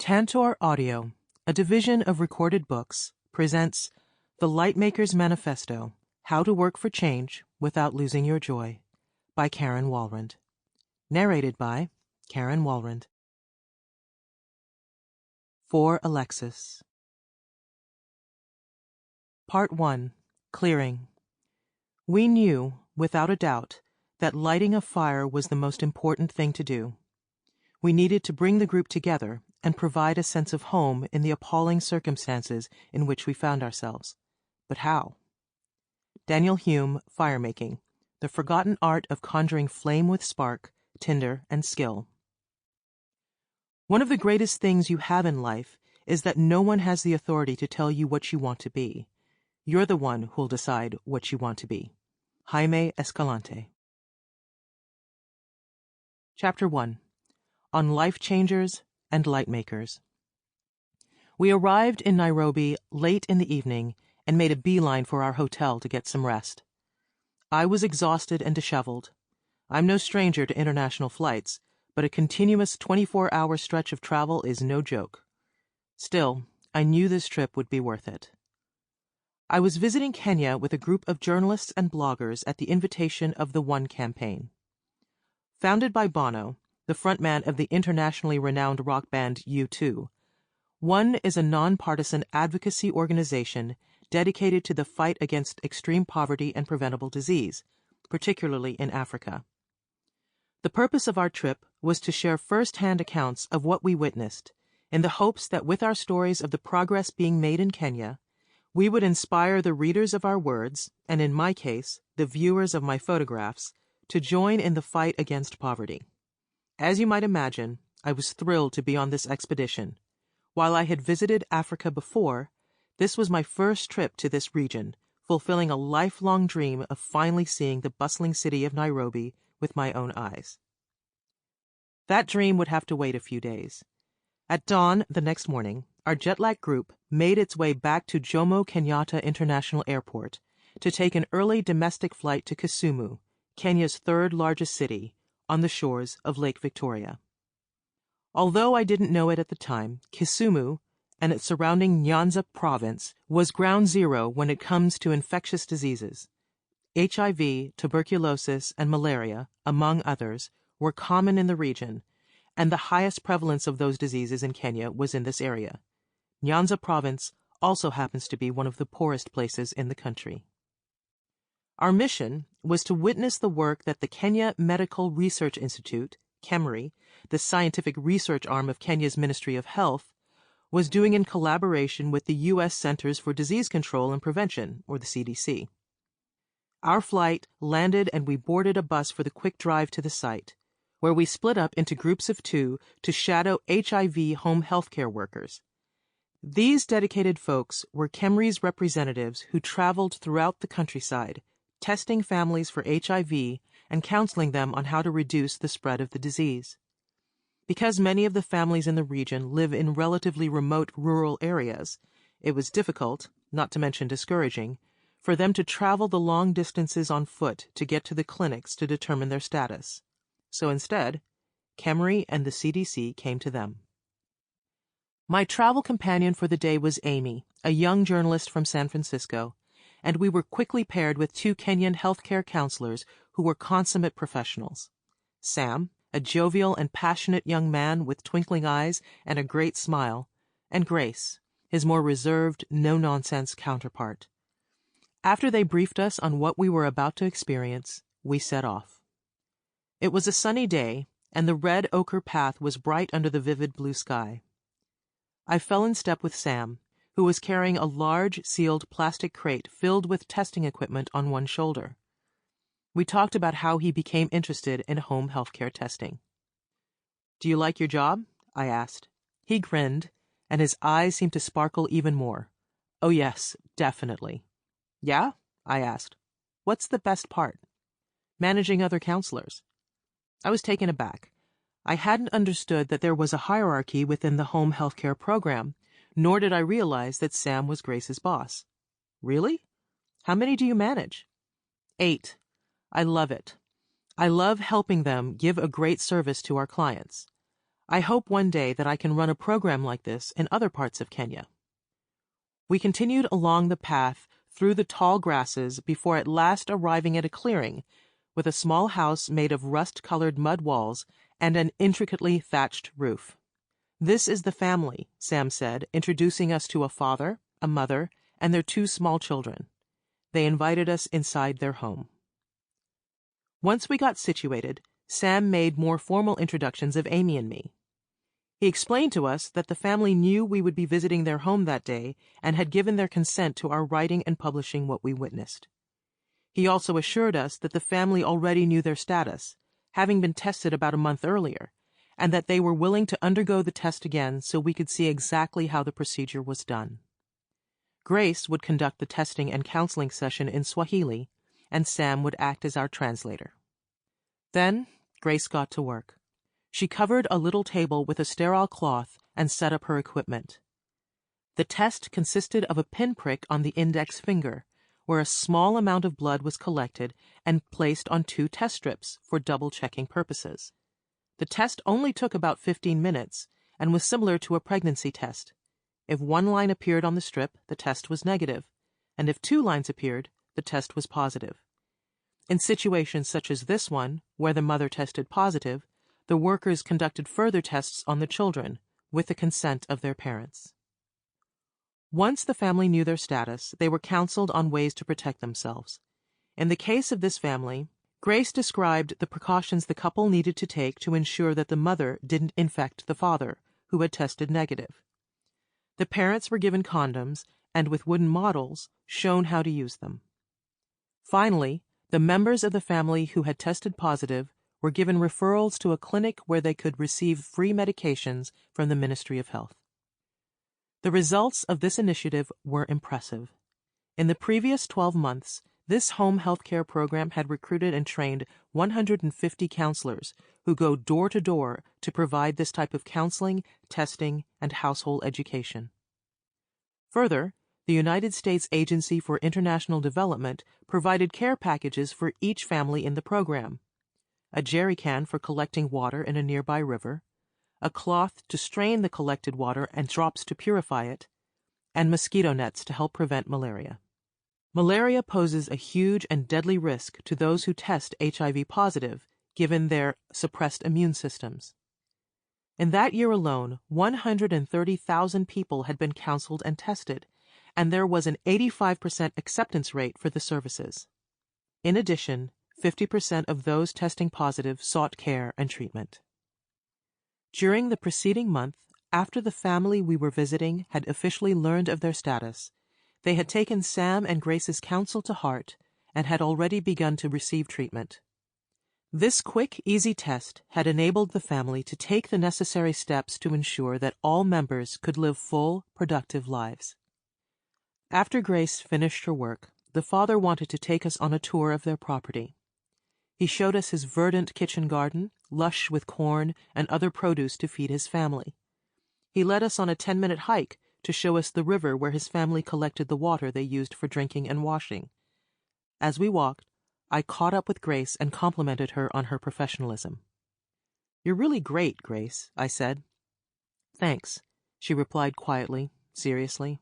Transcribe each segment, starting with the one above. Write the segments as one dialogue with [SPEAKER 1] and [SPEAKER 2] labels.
[SPEAKER 1] Tantor Audio, a division of Recorded Books, presents The Lightmaker's Manifesto, How to Work for Change Without Losing Your Joy, by Karen Walrond. Narrated by Karen Walrond. For Alexis. Part 1. Clearing. We knew, without a doubt, that lighting a fire was the most important thing to do. We needed to bring the group together and provide a sense of home in the appalling circumstances in which we found ourselves. But how? Daniel Hume, Firemaking, The Forgotten Art of Conjuring Flame with Spark, Tinder, and Skill. One of the greatest things you have in life is that no one has the authority to tell you what you want to be. You're the one who'll decide what you want to be. Jaime Escalante. Chapter 1. On Life Changers and Lightmakers. We arrived in Nairobi late in the evening and made a beeline for our hotel to get some rest. I was exhausted and disheveled. I'm no stranger to international flights, but a continuous 24-hour stretch of travel is no joke. Still, I knew this trip would be worth it. I was visiting Kenya with a group of journalists and bloggers at the invitation of the One campaign. Founded by Bono, the frontman of the internationally renowned rock band U2, One is a nonpartisan advocacy organization dedicated to the fight against extreme poverty and preventable disease, particularly in Africa. The purpose of our trip was to share first-hand accounts of what we witnessed, in the hopes that with our stories of the progress being made in Kenya, we would inspire the readers of our words, and in my case, the viewers of my photographs, to join in the fight against poverty. As you might imagine, I was thrilled to be on this expedition. While I had visited Africa before, this was my first trip to this region, fulfilling a lifelong dream of finally seeing the bustling city of Nairobi with my own eyes. That dream would have to wait a few days. At dawn the next morning, our jet-lag group made its way back to Jomo Kenyatta International Airport to take an early domestic flight to Kisumu, Kenya's third-largest city, on the shores of Lake Victoria. Although I didn't know it at the time, Kisumu and its surrounding Nyanza province was ground zero when it comes to infectious diseases. HIV, tuberculosis, and malaria, among others, were common in the region, and the highest prevalence of those diseases in Kenya was in this area. Nyanza province also happens to be one of the poorest places in the country. Our mission was to witness the work that the Kenya Medical Research Institute, KEMRI, the scientific research arm of Kenya's Ministry of Health, was doing in collaboration with the U.S. Centers for Disease Control and Prevention, or the CDC. Our flight landed and we boarded a bus for the quick drive to the site, where we split up into groups of 2 to shadow HIV home healthcare workers. These dedicated folks were KEMRI's representatives who traveled throughout the countryside, testing families for HIV and counseling them on how to reduce the spread of the disease. Because many of the families in the region live in relatively remote rural areas, it was difficult, not to mention discouraging, for them to travel the long distances on foot to get to the clinics to determine their status. So instead, KEMRI and the CDC came to them. My travel companion for the day was Amy, a young journalist from San Francisco, and we were quickly paired with 2 Kenyan healthcare counselors who were consummate professionals. Sam, a jovial and passionate young man with twinkling eyes and a great smile, and Grace, his more reserved, no-nonsense counterpart. After they briefed us on what we were about to experience, we set off. It was a sunny day, and the red ochre path was bright under the vivid blue sky. I fell in step with Sam, who was carrying a large, sealed plastic crate filled with testing equipment on one shoulder. We talked about how he became interested in home healthcare testing. "Do you like your job?" I asked. He grinned, and his eyes seemed to sparkle even more. "Oh yes, definitely." "Yeah?" I asked. "What's the best part?" "Managing other counselors." I was taken aback. I hadn't understood that there was a hierarchy within the home healthcare program, nor did I realize that Sam was Grace's boss. "Really? How many do you manage?" 8. I love it. I love helping them give a great service to our clients. I hope one day that I can run a program like this in other parts of Kenya. We continued along the path through the tall grasses before at last arriving at a clearing with a small house made of rust-colored mud walls and an intricately thatched roof. "This is the family," Sam said, introducing us to a father, a mother, and their 2 small children. They invited us inside their home. Once we got situated, Sam made more formal introductions of Amy and me. He explained to us that the family knew we would be visiting their home that day and had given their consent to our writing and publishing what we witnessed. He also assured us that the family already knew their status, having been tested about a month earlier, and that they were willing to undergo the test again so we could see exactly how the procedure was done. Grace would conduct the testing and counseling session in Swahili, and Sam would act as our translator. Then Grace got to work. She covered a little table with a sterile cloth and set up her equipment. The test consisted of a pinprick on the index finger, where a small amount of blood was collected and placed on 2 test strips for double-checking purposes. The test only took about 15 minutes and was similar to a pregnancy test. If 1 line appeared on the strip, the test was negative, and if 2 lines appeared, the test was positive. In situations such as this one, where the mother tested positive, the workers conducted further tests on the children, with the consent of their parents. Once the family knew their status, they were counseled on ways to protect themselves. In the case of this family, Grace described the precautions the couple needed to take to ensure that the mother didn't infect the father, who had tested negative. The parents were given condoms and, with wooden models, shown how to use them. Finally, the members of the family who had tested positive were given referrals to a clinic where they could receive free medications from the Ministry of Health. The results of this initiative were impressive. In the previous 12 months, this home health care program had recruited and trained 150 counselors who go door to door to provide this type of counseling, testing, and household education. Further, the United States Agency for International Development provided care packages for each family in the program: a jerry can for collecting water in a nearby river, a cloth to strain the collected water and drops to purify it, and mosquito nets to help prevent malaria. Malaria poses a huge and deadly risk to those who test HIV positive, given their suppressed immune systems. In that year alone, 130,000 people had been counseled and tested, and there was an 85% acceptance rate for the services. In addition, 50% of those testing positive sought care and treatment. During the preceding month, after the family we were visiting had officially learned of their status, they had taken Sam and Grace's counsel to heart and had already begun to receive treatment. This quick, easy test had enabled the family to take the necessary steps to ensure that all members could live full, productive lives. After Grace finished her work, the father wanted to take us on a tour of their property. He showed us his verdant kitchen garden, lush with corn and other produce to feed his family. He led us on a 10-minute hike to show us the river where his family collected the water they used for drinking and washing. As we walked, I caught up with Grace and complimented her on her professionalism. "You're really great, Grace," I said. "Thanks," she replied quietly, seriously.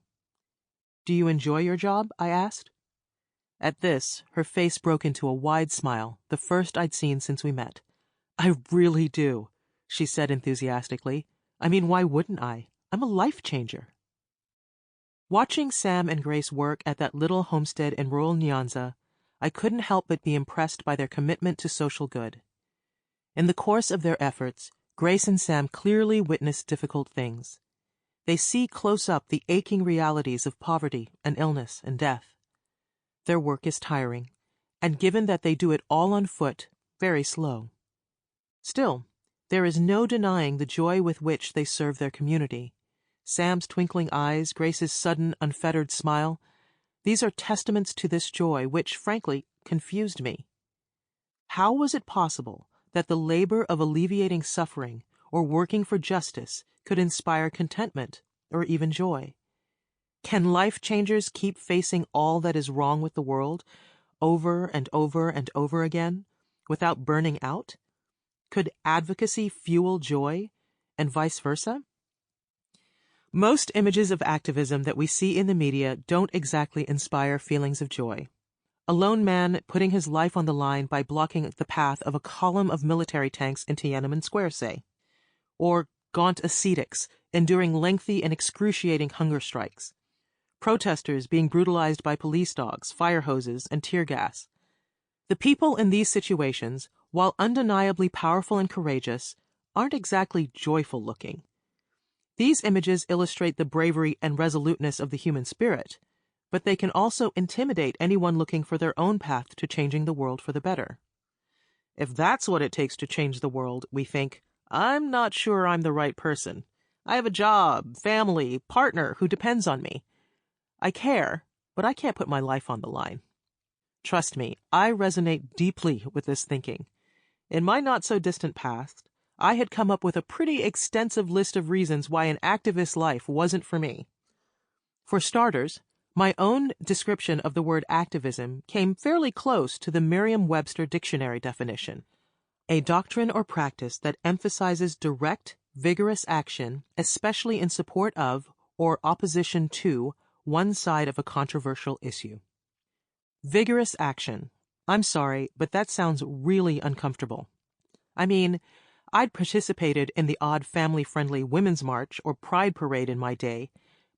[SPEAKER 1] "Do you enjoy your job?" I asked. At this, her face broke into a wide smile, the first I'd seen since we met. "I really do," she said enthusiastically. "I mean, why wouldn't I? I'm a life changer." Watching Sam and Grace work at that little homestead in rural Nyanza, I couldn't help but be impressed by their commitment to social good. In the course of their efforts, Grace and Sam clearly witnessed difficult things. They see close up the aching realities of poverty and illness and death. Their work is tiring, and given that they do it all on foot, very slow. Still, there is no denying the joy with which they serve their community. Sam's twinkling eyes, Grace's sudden, unfettered smile, these are testaments to this joy which, frankly, confused me. How was it possible that the labor of alleviating suffering or working for justice could inspire contentment or even joy? Can life changers keep facing all that is wrong with the world over and over and over again without burning out? Could advocacy fuel joy and vice versa? Most images of activism that we see in the media don't exactly inspire feelings of joy. A lone man putting his life on the line by blocking the path of a column of military tanks in Tiananmen Square, say. Or gaunt ascetics enduring lengthy and excruciating hunger strikes. Protesters being brutalized by police dogs, fire hoses, and tear gas. The people in these situations, while undeniably powerful and courageous, aren't exactly joyful looking. These images illustrate the bravery and resoluteness of the human spirit, but they can also intimidate anyone looking for their own path to changing the world for the better. If that's what it takes to change the world, we think, I'm not sure I'm the right person. I have a job, family, partner who depends on me. I care, but I can't put my life on the line. Trust me, I resonate deeply with this thinking. In my not-so-distant past, I had come up with a pretty extensive list of reasons why an activist life wasn't for me. For starters, my own description of the word activism came fairly close to the Merriam-Webster dictionary definition. A doctrine or practice that emphasizes direct, vigorous action, especially in support of or opposition to one side of a controversial issue. Vigorous action. I'm sorry, but that sounds really uncomfortable. I mean, I'd participated in the odd family-friendly Women's March or Pride Parade in my day,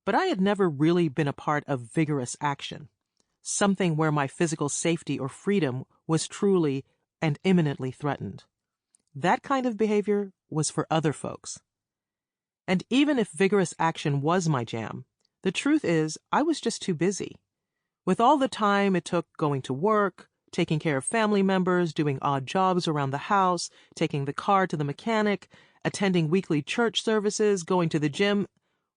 [SPEAKER 1] but I had never really been a part of vigorous action, something where my physical safety or freedom was truly and imminently threatened. That kind of behavior was for other folks. And even if vigorous action was my jam, the truth is I was just too busy. With all the time it took going to work, taking care of family members, doing odd jobs around the house, taking the car to the mechanic, attending weekly church services, going to the gym,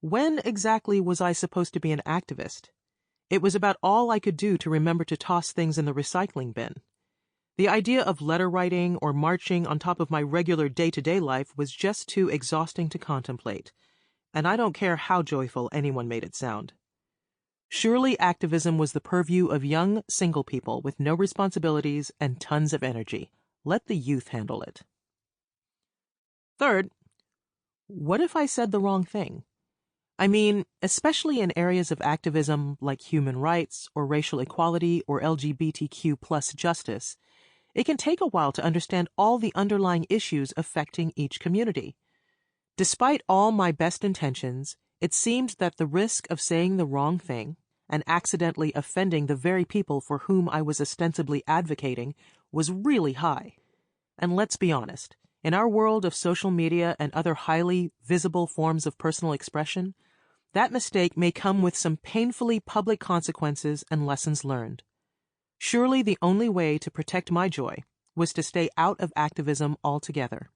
[SPEAKER 1] when exactly was I supposed to be an activist? It was about all I could do to remember to toss things in the recycling bin. The idea of letter writing or marching on top of my regular day-to-day life was just too exhausting to contemplate, and I don't care how joyful anyone made it sound. Surely activism was the purview of young, single people with no responsibilities and tons of energy. Let the youth handle it. Third, what if I said the wrong thing? I mean, especially in areas of activism like human rights or racial equality or LGBTQ plus justice, it can take a while to understand all the underlying issues affecting each community. Despite all my best intentions, it seemed that the risk of saying the wrong thing and accidentally offending the very people for whom I was ostensibly advocating was really high. And let's be honest, in our world of social media and other highly visible forms of personal expression, that mistake may come with some painfully public consequences and lessons learned. Surely the only way to protect my joy was to stay out of activism altogether.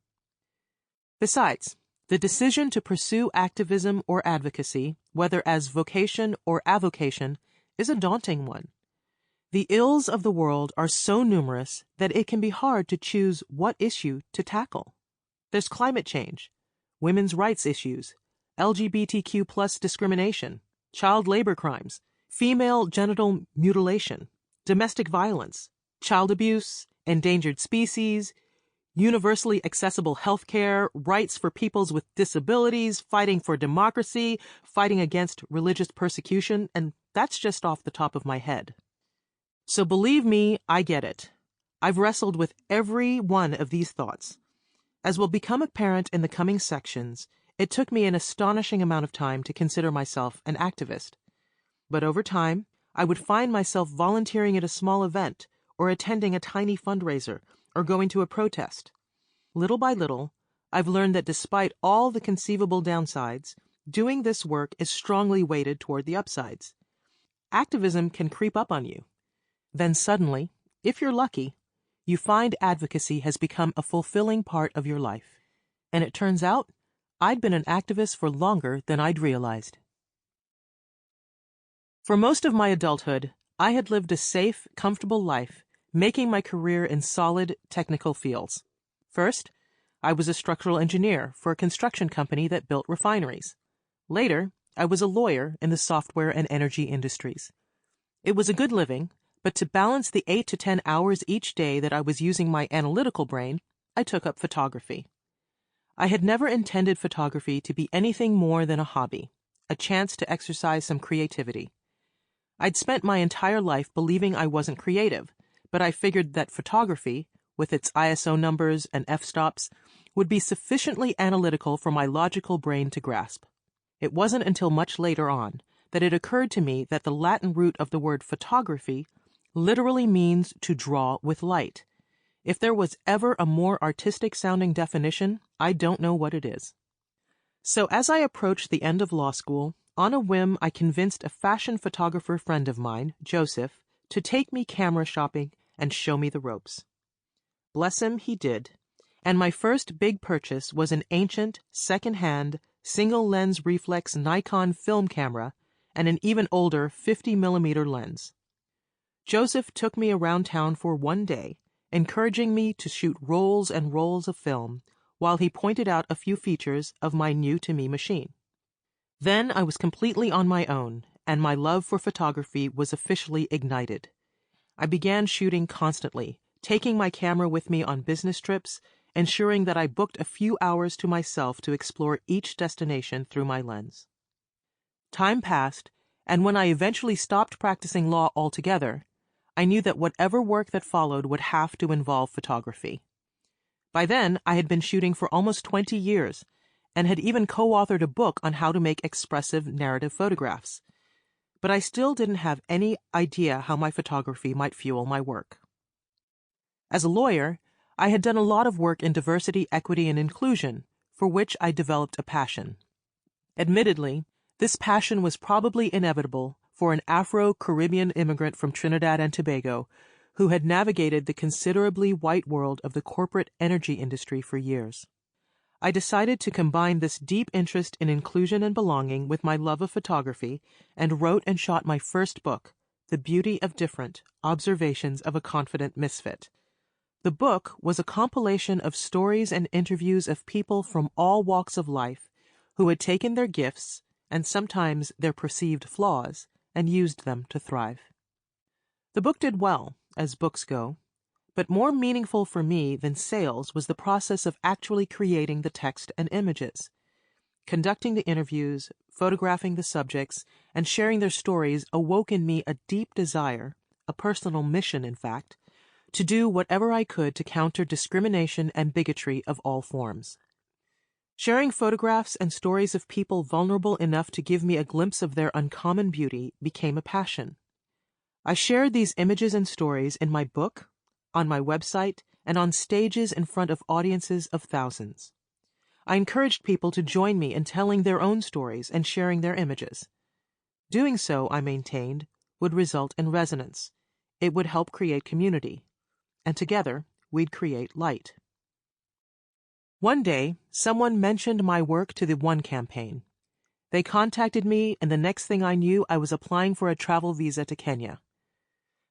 [SPEAKER 1] Besides, the decision to pursue activism or advocacy, whether as vocation or avocation, is a daunting one. The ills of the world are so numerous that it can be hard to choose what issue to tackle. There's climate change, women's rights issues, LGBTQ plus discrimination, child labor crimes, female genital mutilation, domestic violence, child abuse, endangered species, universally accessible health care, rights for peoples with disabilities, fighting for democracy, fighting against religious persecution, and that's just off the top of my head. So believe me, I get it. I've wrestled with every one of these thoughts. As will become apparent in the coming sections, it took me an astonishing amount of time to consider myself an activist. But over time, I would find myself volunteering at a small event, or attending a tiny fundraiser, or going to a protest. Little by little, I've learned that despite all the conceivable downsides, doing this work is strongly weighted toward the upsides. Activism can creep up on you. Then suddenly, if you're lucky, you find advocacy has become a fulfilling part of your life. And it turns out, I'd been an activist for longer than I'd realized. For most of my adulthood, I had lived a safe, comfortable life, making my career in solid, technical fields. First, I was a structural engineer for a construction company that built refineries. Later, I was a lawyer in the software and energy industries. It was a good living, but to balance the 8 to 10 hours each day that I was using my analytical brain, I took up photography. I had never intended photography to be anything more than a hobby, a chance to exercise some creativity. I'd spent my entire life believing I wasn't creative, but I figured that photography, with its ISO numbers and f-stops, would be sufficiently analytical for my logical brain to grasp. It wasn't until much later on that it occurred to me that the Latin root of the word photography literally means to draw with light. If there was ever a more artistic-sounding definition, I don't know what it is. So as I approached the end of law school, on a whim I convinced a fashion photographer friend of mine, Joseph, to take me camera shopping and show me the ropes. Bless him, he did, and my first big purchase was an ancient, second-hand, single-lens reflex Nikon film camera and an even older 50mm lens. Joseph took me around town for one day, encouraging me to shoot rolls and rolls of film while he pointed out a few features of my new-to-me machine. Then I was completely on my own, and my love for photography was officially ignited. I began shooting constantly, taking my camera with me on business trips, ensuring that I booked a few hours to myself to explore each destination through my lens. Time passed, and when I eventually stopped practicing law altogether, I knew that whatever work that followed would have to involve photography. By then, I had been shooting for almost 20 years, and had even co-authored a book on how to make expressive narrative photographs. But I still didn't have any idea how my photography might fuel my work. As a lawyer, I had done a lot of work in diversity, equity, and inclusion, for which I developed a passion. Admittedly, this passion was probably inevitable for an Afro-Caribbean immigrant from Trinidad and Tobago who had navigated the considerably white world of the corporate energy industry for years. I decided to combine this deep interest in inclusion and belonging with my love of photography and wrote and shot my first book, The Beauty of Different: Observations of a Confident Misfit. The book was a compilation of stories and interviews of people from all walks of life who had taken their gifts, and sometimes their perceived flaws, and used them to thrive. The book did well, as books go, but more meaningful for me than sales was the process of actually creating the text and images. Conducting the interviews, photographing the subjects, and sharing their stories awoke in me a deep desire, a personal mission in fact, to do whatever I could to counter discrimination and bigotry of all forms. Sharing photographs and stories of people vulnerable enough to give me a glimpse of their uncommon beauty became a passion. I shared these images and stories in my book, on my website, and on stages in front of audiences of thousands. I encouraged people to join me in telling their own stories and sharing their images. Doing so, I maintained, would result in resonance. It would help create community. And together, we'd create light. One day, someone mentioned my work to the One campaign. They contacted me, and the next thing I knew, I was applying for a travel visa to Kenya.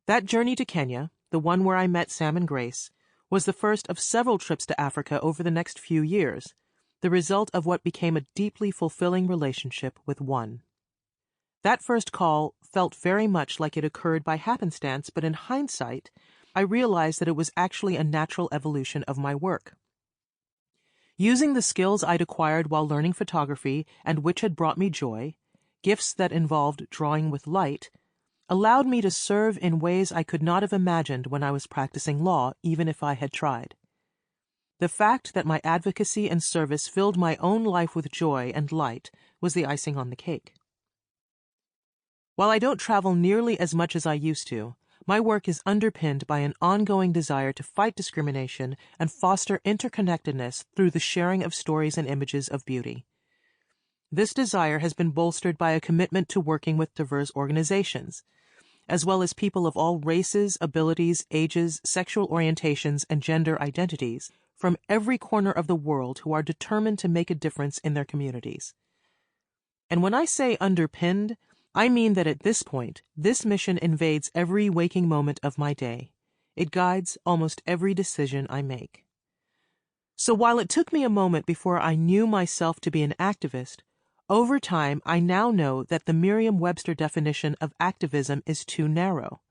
[SPEAKER 1] That journey to Kenya, the one where I met Sam and Grace, was the first of several trips to Africa over the next few years, the result of what became a deeply fulfilling relationship with One. That first call felt very much like it occurred by happenstance, but in hindsight, I realized that it was actually a natural evolution of my work. Using the skills I'd acquired while learning photography and which had brought me joy, gifts that involved drawing with light, allowed me to serve in ways I could not have imagined when I was practicing law, even if I had tried. The fact that my advocacy and service filled my own life with joy and light was the icing on the cake. While I don't travel nearly as much as I used to, my work is underpinned by an ongoing desire to fight discrimination and foster interconnectedness through the sharing of stories and images of beauty. This desire has been bolstered by a commitment to working with diverse organizations, as well as people of all races, abilities, ages, sexual orientations, and gender identities from every corner of the world who are determined to make a difference in their communities. And when I say underpinned, I mean that at this point, this mission invades every waking moment of my day. It guides almost every decision I make. So while it took me a moment before I knew myself to be an activist, over time I now know that the Merriam-Webster definition of activism is too narrow.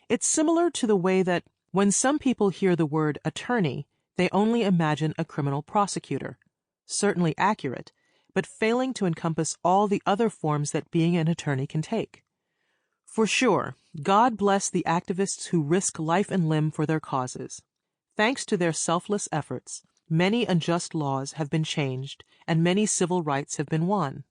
[SPEAKER 1] It's similar to the way that when some people hear the word attorney, they only imagine a criminal prosecutor, certainly accurate, but failing to encompass all the other forms that being an attorney can take. For sure, God bless the activists who risk life and limb for their causes. Thanks to their selfless efforts, many unjust laws have been changed and many civil rights have been won.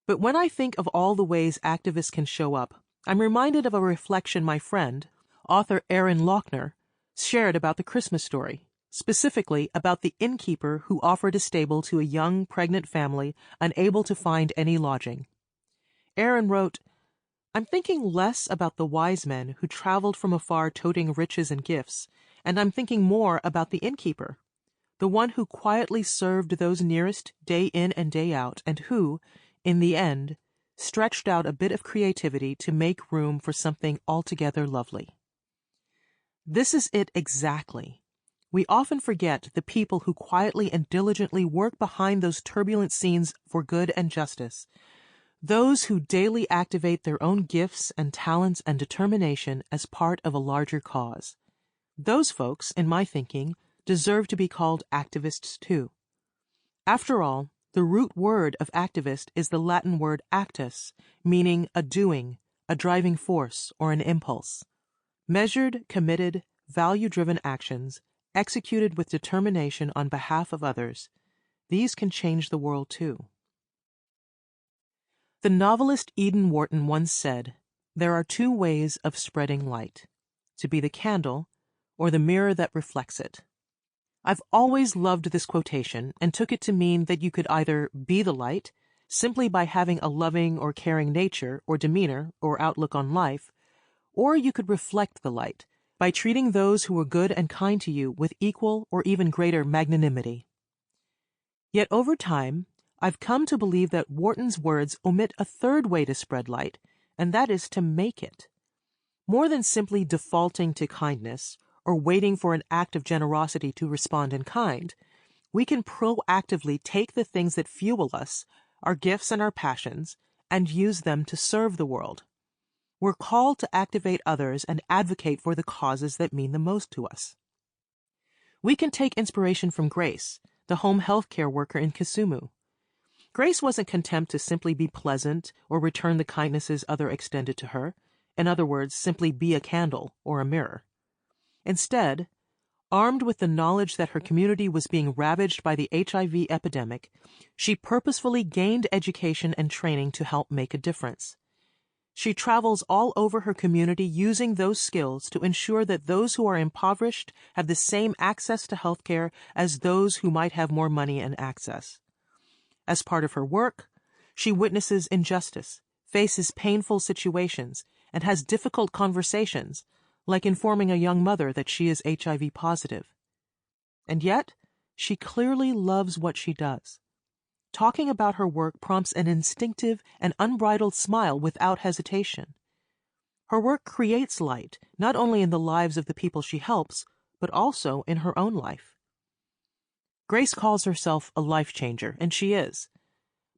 [SPEAKER 1] But when I think of all the ways activists can show up, I'm reminded of a reflection my friend, author Aaron Lochner, shared about the Christmas Story, specifically about the innkeeper who offered a stable to a young pregnant family unable to find any lodging. Aaron wrote, "I'm thinking less about the wise men who traveled from afar toting riches and gifts, and I'm thinking more about the innkeeper, the one who quietly served those nearest day in and day out, and who, in the end, stretched out a bit of creativity to make room for something altogether lovely." This is it exactly. We often forget the people who quietly and diligently work behind those turbulent scenes for good and justice, those who daily activate their own gifts and talents and determination as part of a larger cause. Those folks, in my thinking, deserve to be called activists too. After all, the root word of activist is the Latin word actus, meaning a doing, a driving force, or an impulse. Measured, committed, value-driven actions, executed with determination on behalf of others, these can change the world too. The novelist Eden Wharton once said, "There are two ways of spreading light, to be the candle or the mirror that reflects it." I've always loved this quotation and took it to mean that you could either be the light, simply by having a loving or caring nature or demeanor or outlook on life, or you could reflect the light by treating those who were good and kind to you with equal or even greater magnanimity. Yet over time, I've come to believe that Wharton's words omit a third way to spread light, and that is to make it. More than simply defaulting to kindness or waiting for an act of generosity to respond in kind, we can proactively take the things that fuel us, our gifts and our passions, and use them to serve the world. We're called to activate others and advocate for the causes that mean the most to us. We can take inspiration from Grace, the home health care worker in Kisumu. Grace wasn't content to simply be pleasant or return the kindnesses others extended to her. In other words, simply be a candle or a mirror. Instead, armed with the knowledge that her community was being ravaged by the HIV epidemic, she purposefully gained education and training to help make a difference. She travels all over her community using those skills to ensure that those who are impoverished have the same access to health care as those who might have more money and access. As part of her work, she witnesses injustice, faces painful situations, and has difficult conversations, like informing a young mother that she is HIV positive. And yet, she clearly loves what she does. Talking about her work prompts an instinctive and unbridled smile without hesitation. Her work creates light, not only in the lives of the people she helps, but also in her own life. Grace calls herself a life changer, and she is.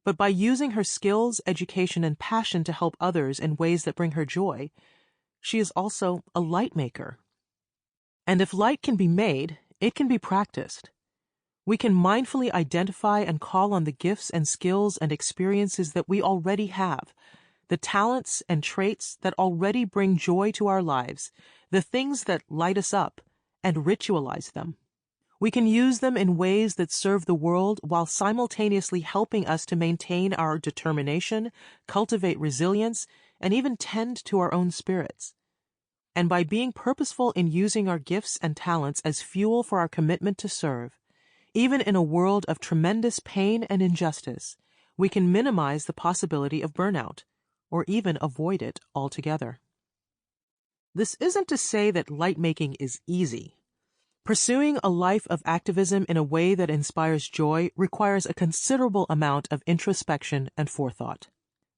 [SPEAKER 1] But by using her skills, education, and passion to help others in ways that bring her joy, she is also a light maker. And if light can be made, it can be practiced. We can mindfully identify and call on the gifts and skills and experiences that we already have, the talents and traits that already bring joy to our lives, the things that light us up, and ritualize them. We can use them in ways that serve the world while simultaneously helping us to maintain our determination, cultivate resilience, and even tend to our own spirits. And by being purposeful in using our gifts and talents as fuel for our commitment to serve, even in a world of tremendous pain and injustice, we can minimize the possibility of burnout, or even avoid it altogether. This isn't to say that light making is easy. Pursuing a life of activism in a way that inspires joy requires a considerable amount of introspection and forethought.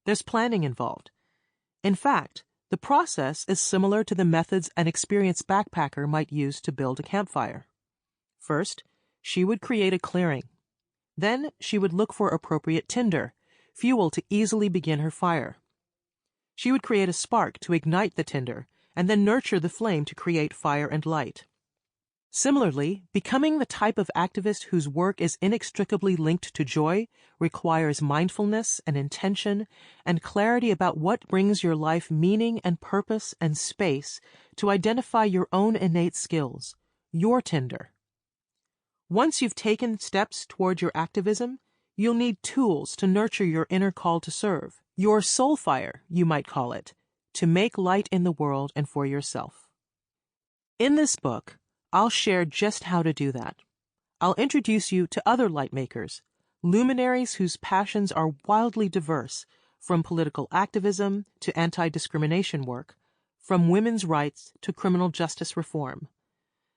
[SPEAKER 1] There's planning involved. In fact, the process is similar to the methods an experienced backpacker might use to build a campfire. First, she would create a clearing. Then she would look for appropriate tinder, fuel to easily begin her fire. She would create a spark to ignite the tinder, and then nurture the flame to create fire and light. Similarly, becoming the type of activist whose work is inextricably linked to joy requires mindfulness and intention and clarity about what brings your life meaning and purpose and space to identify your own innate skills, your Tinder. Once you've taken steps toward your activism, you'll need tools to nurture your inner call to serve, your soul fire, you might call it, to make light in the world and for yourself. In this book, I'll share just how to do that. I'll introduce you to other lightmakers, luminaries whose passions are wildly diverse, from political activism to anti-discrimination work, from women's rights to criminal justice reform.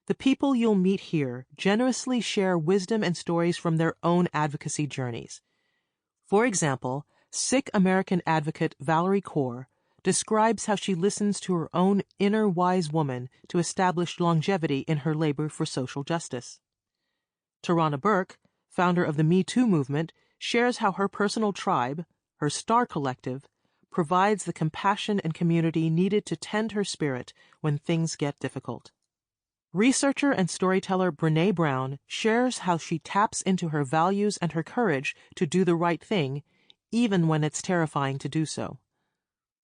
[SPEAKER 1] The people you'll meet here generously share wisdom and stories from their own advocacy journeys. For example, Sikh American advocate Valarie Kaur describes how she listens to her own inner wise woman to establish longevity in her labor for social justice. Tarana Burke, founder of the Me Too movement, shares how her personal tribe, her Star Collective, provides the compassion and community needed to tend her spirit when things get difficult. Researcher and storyteller Brene Brown shares how she taps into her values and her courage to do the right thing, even when it's terrifying to do so.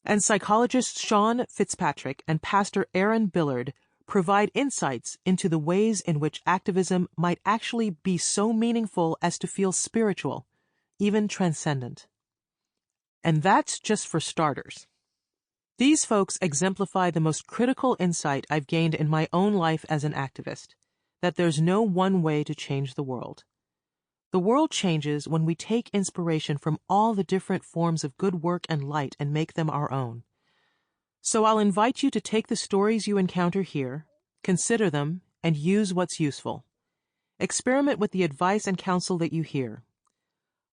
[SPEAKER 1] And psychologists Sean Fitzpatrick and Pastor Aaron Billard provide insights into the ways in which activism might actually be so meaningful as to feel spiritual, even transcendent. And that's just for starters. These folks exemplify the most critical insight I've gained in my own life as an activist, that there's no one way to change the world. The world changes when we take inspiration from all the different forms of good work and light and make them our own. So I'll invite you to take the stories you encounter here, consider them, and use what's useful. Experiment with the advice and counsel that you hear.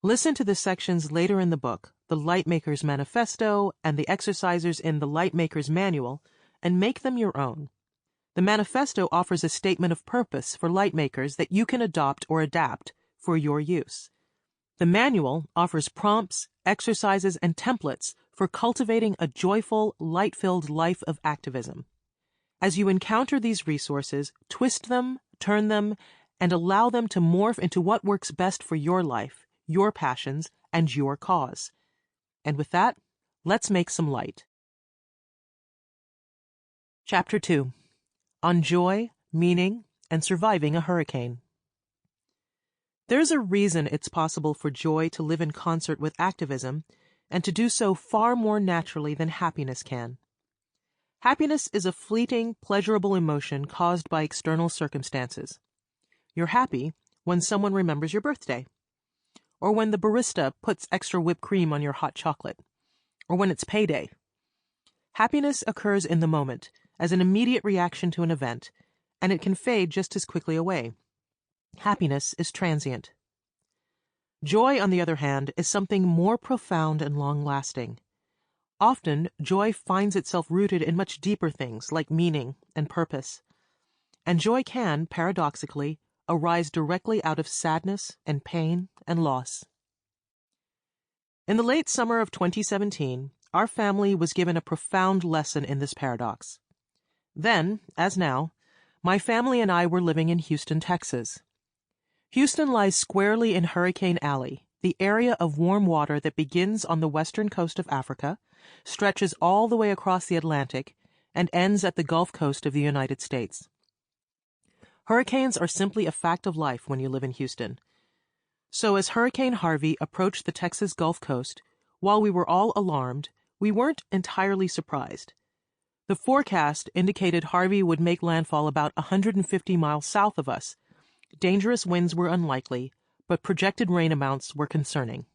[SPEAKER 1] Listen to the sections later in the book, the Lightmaker's Manifesto and the exercises in the Lightmaker's Manual, and make them your own. The Manifesto offers a statement of purpose for Lightmakers that you can adopt or adapt for your use. The Manual offers prompts, exercises, and templates for cultivating a joyful, light-filled life of activism. As you encounter these resources, twist them, turn them, and allow them to morph into what works best for your life, your passions, and your cause. And with that, let's make some light. Chapter 2. On Joy, Meaning, and Surviving a Hurricane. There's a reason it's possible for joy to live in concert with activism, and to do so far more naturally than happiness can. Happiness is a fleeting, pleasurable emotion caused by external circumstances. You're happy when someone remembers your birthday, or when the barista puts extra whipped cream on your hot chocolate, or when it's payday. Happiness occurs in the moment, as an immediate reaction to an event, and it can fade just as quickly away. Happiness is transient. Joy, on the other hand, is something more profound and long-lasting. Often, joy finds itself rooted in much deeper things like meaning and purpose. And joy can, paradoxically, arise directly out of sadness and pain and loss. In the late summer of 2017, our family was given a profound lesson in this paradox. Then, as now, my family and I were living in Houston, Texas. Houston lies squarely in Hurricane Alley, the area of warm water that begins on the western coast of Africa, stretches all the way across the Atlantic, and ends at the Gulf Coast of the United States. Hurricanes are simply a fact of life when you live in Houston. So as Hurricane Harvey approached the Texas Gulf Coast, while we were all alarmed, we weren't entirely surprised. The forecast indicated Harvey would make landfall about 150 miles south of us. Dangerous winds were unlikely, but projected rain amounts were concerning.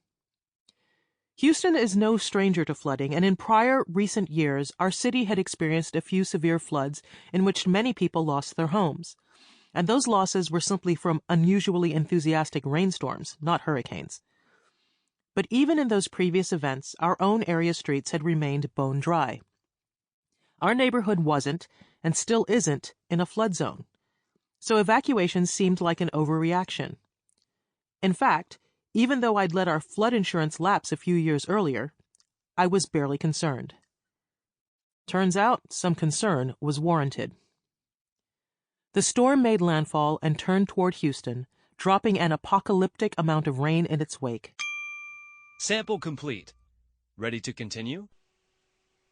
[SPEAKER 1] Houston is no stranger to flooding, and in prior recent years, our city had experienced a few severe floods in which many people lost their homes. And those losses were simply from unusually enthusiastic rainstorms, not hurricanes. But even in those previous events, our own area streets had remained bone dry. Our neighborhood wasn't, and still isn't, in a flood zone. So evacuation seemed like an overreaction. In fact, even though I'd let our flood insurance lapse a few years earlier, I was barely concerned. Turns out some concern was warranted. The storm made landfall and turned toward Houston, dropping an apocalyptic amount of rain in its wake.
[SPEAKER 2] Sample complete. Ready to continue?